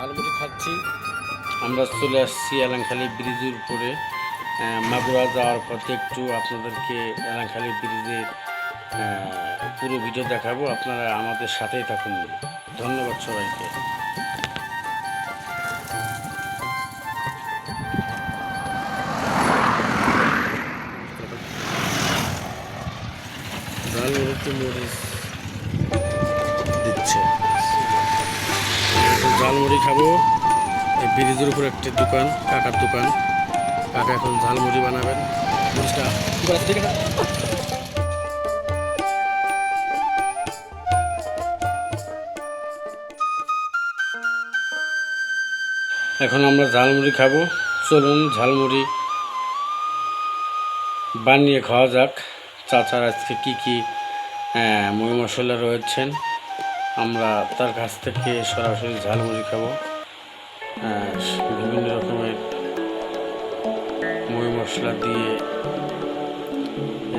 ঝালমুড়ি খাচ্ছি। আমরা চলে আসছি এলাংখালী ব্রিজের উপরে। মাগুরা যাওয়ার পথে একটু আপনাদেরকে এলাংখালী ব্রিজের পুরো ভিডিও দেখাবো, আপনারা আমাদের সাথেই থাকুন। ধন্যবাদ সবাইকে। ঝালমুড়িতে মরিচ দিচ্ছে। ঝালমুড়ি খাবো। এই ব্রিজের উপর একটি দোকান, কাকার দোকান। কাকা এখন ঝালমুড়ি বানাবেন। মরিচটা এখন আমরা ঝালমুড়ি খাবো। চলুন ঝালমুড়ি বানিয়ে খাওয়া যাক। চাচার আজকে কী কী ময় মশলা রয়েছেন, আমরা তার কাছ থেকে সরাসরি ঝালমুড়ি খাবো। বিভিন্ন রকমের ময় মশলা দিয়ে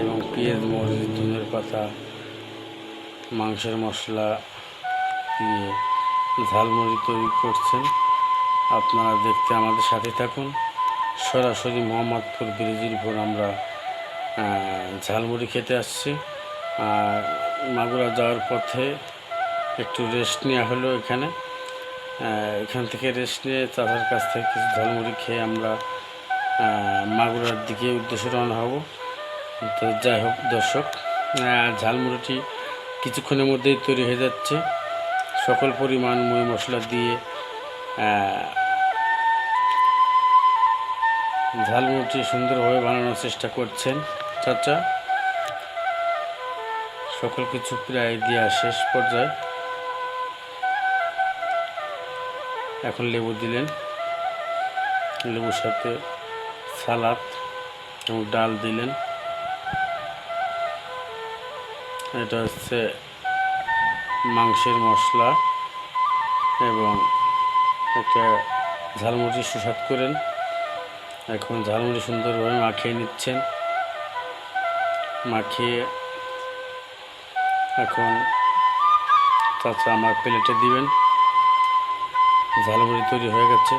এবং পেঁয়াজ, মরিচ, ধনের পাতা, মাংসের মশলা দিয়ে ঝালমুড়ি তৈরি করছেন। আপনারা দেখতে আমাদের সাথে থাকুন। সরাসরি মোহাম্মদপুর ব্রিজের উপর আমরা ঝালমুড়ি খেতে আসছি। আর মাগুরা যাওয়ার পথে একটু রেস্ট নেওয়া হলো এখান থেকে রেস্ট নিয়ে চাচার কাছ থেকে কিছু ঝালমুড়ি খেয়ে আমরা মাগুরার দিকে উদ্দেশ্যে রওনা হব। তো যাই হোক দর্শক, ঝালমুড়িটি কিছুক্ষণের মধ্যেই তৈরি হয়ে যাচ্ছে। সকল পরিমাণ ময় মশলা দিয়ে ঝালমুড়িটি সুন্দরভাবে বানানোর চেষ্টা করছেন চাচা। সকল কিছু প্রায় দেওয়া শেষ পর্যায়ে। এখন লেবু দিলেন, লেবুর সাথে সালাদ এবং ডাল দিলেন। এটা হচ্ছে মাংসের মশলা এবং এটা ঝালমুড়ি সুস্বাদ করেন। এখন ঝালমুড়ি সুন্দরভাবে মাখিয়ে নিচ্ছেন। মাখিয়ে এখন চাচা আমার প্লেটে দিবেন। ঝালমুড়ি তৈরি হয়ে গেছে।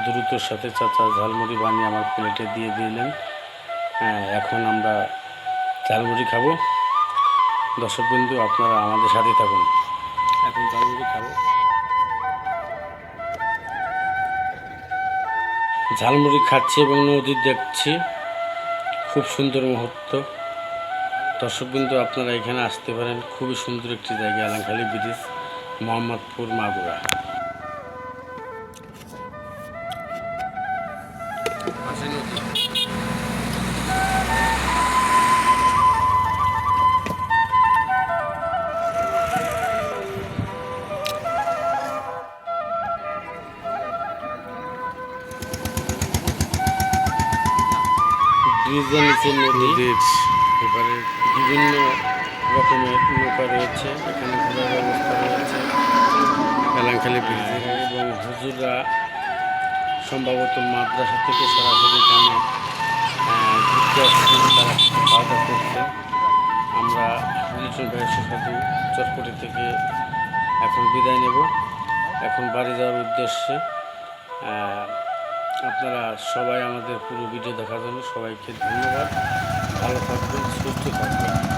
দ্রুতর সাথে চাচা ঝালমুড়ি বানিয়ে আমার প্লেটে দিয়ে দিলেন। এখন আমরা ঝালমুড়ি খাবো। দর্শকবৃন্দু, আপনারা আমাদের সাথে থাকুন। এখন ঝালমুড়ি খাবো। ঝালমুড়ি খাচ্ছি এবং নদী দেখছি, খুব সুন্দর মুহূর্ত। দর্শকবৃন্দু, আপনারা এখানে আসতে পারেন। খুবই সুন্দর একটি জায়গা, এলাংখালী ব্রিজ, মোহাম্মদপুর, মাগুরা। ব্রিজের নিচে নদীর এবারে বিভিন্ন রকমের নৌকা রয়েছে। এখানে ঘোরার ব্যবস্থা রয়েছে এলাংখালী ব্রিজের। এবং হুজুররা সম্ভবত মাদ্রাসা থেকে সরাসরি এখানে ঘুরতে আসছেন, তারা খাওয়া দাওয়া করছেন। আমরা লিটন ভাইয়ের সুস্বাদু চটপটি থেকে এখন বিদায় নেব, এখন বাড়ি যাওয়ার উদ্দেশ্যে। আপনারা সবাই আমাদের পুরো ভিডিও দেখার জন্য সবাইকে ধন্যবাদ। ভালো থাকবেন, সুস্থ থাকবেন।